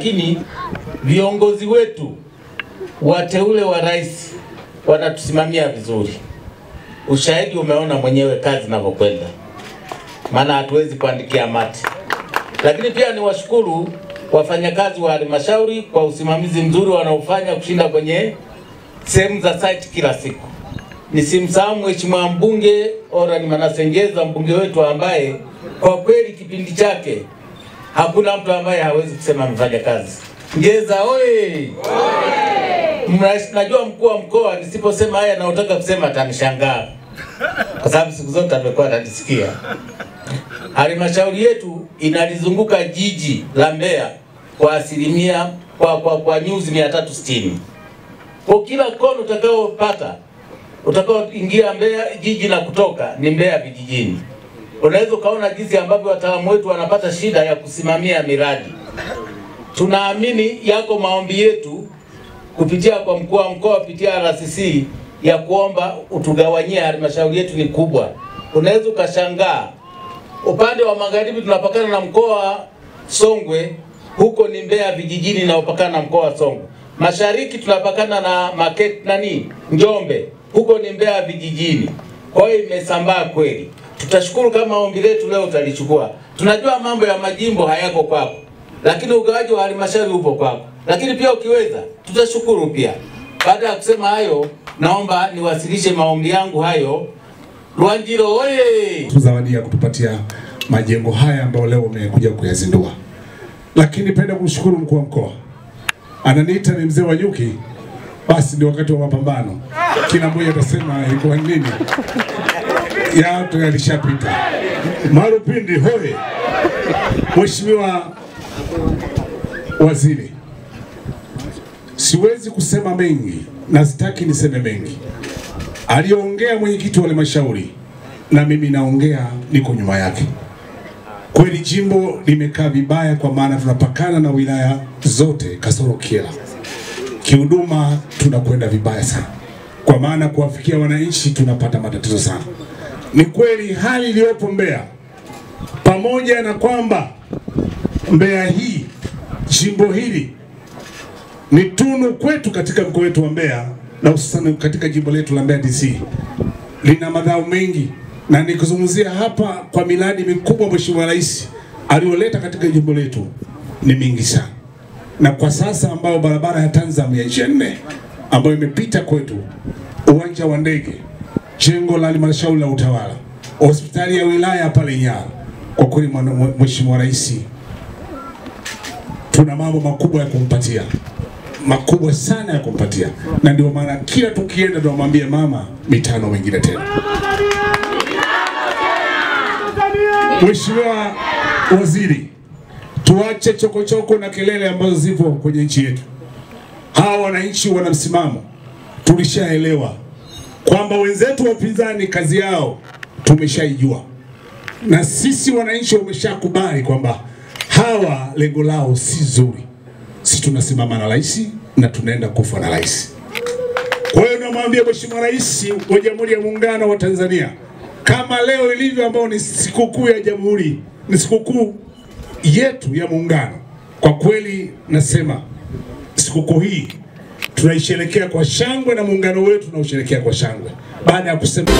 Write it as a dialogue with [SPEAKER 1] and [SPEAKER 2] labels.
[SPEAKER 1] Lakini viongozi wetu wateule wa rais wanatusimamia vizuri. Ushahidi umeona mwenyewe kazi inavyokwenda. Maana hatuwezi kuandikia mate. Lakini pia niwashukuru wafanyakazi wa halmashauri kwa usimamizi mzuri wanaofanya kushinda kwenye sehemu za site kila siku. Nisimsahau Mheshimiwa mbunge Oran Manase Ngeza, mbunge wetu ambaye kwa kweli kipindi chake hakuna mtu ambaye hawezi kusema amefanya kazi. Ngeza oye! Najua mkuu wa mkoa nisiposema haya na utaka kusema atanishangaa. Kwa sababu siku zote amekuwa ananisikia. Halmashauri yetu inalizunguka jiji la Mbeya kwa asilimia kwa nyuzi 360. Kwa kila kona utakaoingia Mbeya jiji na kutoka ni Mbeya vijijini. Unaweza kaona jinsi ambavyo wataalamu wetu wanapata shida ya kusimamia miradi. Tunaamini yako maombi yetu kupitia kwa mkuu wa mkoa kupitia RCC ya kuomba utugawanyie halmashauri yetu ni kubwa. Unaweza ukashangaa upande wa magharibi tunapakana na mkoa Songwe, huko ni Mbeya vijijini na upakana na mkoa wa Songwe. Mashariki tunapakana na Njombe, huko ni Mbeya vijijini. Kwa hiyo imesambaa kweli. Tutashukuru kama ombi letu leo utalichukua. Tunajua mambo ya majimbo hayako kwako, lakini ugawaji wa halmashauri upo kwako. Lakini pia ukiweza tutashukuru pia. Baada ya kusema hayo, naomba niwasilishe maombi yangu hayo. Rwanjiro oye!
[SPEAKER 2] Tuzawadia kutupatia majengo haya ambayo leo umekuja kuyazindua. Lakini penda kumshukuru mkuu wa mkoa. Ananiita ni mzee wa nyuki, basi ni wakati wa mapambano. Kila mmoja atasema ilikuwa nini? Ya watu yalishapita. Marupindi hoye! Mheshimiwa Waziri, siwezi kusema mengi na sitaki niseme mengi. Aliongea mwenyekiti wa halmashauri na mimi naongea niko nyuma yake. Kweli jimbo limekaa vibaya kwa maana tunapakana na wilaya zote kasoro Kyela. Kihuduma tunakwenda vibaya sana. Kwa maana kuwafikia wananchi tunapata matatizo sana. Ni kweli hali iliyopo Mbeya, pamoja na kwamba Mbeya hii, jimbo hili ni tunu kwetu katika mkoa wetu wa Mbeya na hususan katika jimbo letu la Mbeya DC, lina madhao mengi, na nikuzungumzia hapa kwa miradi mikubwa Mheshimiwa Rais aliyoleta katika jimbo letu ni mingi sana. Na kwa sasa ambao barabara ya Tanzania 4 ambayo imepita kwetu, uwanja wa ndege, jengo la halmashauri la utawala, hospitali ya wilaya pale Nyara, kwa kweli Mheshimiwa Rais tuna mambo makubwa ya kumpatia. Makubwa sana ya kumpatia. Na ndio maana kila tukienda tunamwambia mama mitano mingine tena. Mheshimiwa Waziri, tuache chokochoko na kelele ambazo zipo kwenye nchi yetu. Hawa wananchi wana msimamo. Tulishaelewa kwamba wenzetu wa upinzani kazi yao tumeshaijua. Na sisi wananchi wameshakubali kwamba hawa lengo lao si zuri. Sisi tunasimama na rais na tunaenda kufa na rais. Kwa hiyo namwambia Mheshimiwa Rais wa Jamhuri ya Muungano wa Tanzania, kama leo ilivyo ambao ni sikukuu ya Jamhuri, ni sikukuu yetu ya Muungano. Kwa kweli nasema sikukuu hii tunaisherehekea kwa shangwe na muungano wetu tunausherehekea kwa shangwe. Baada ya kusema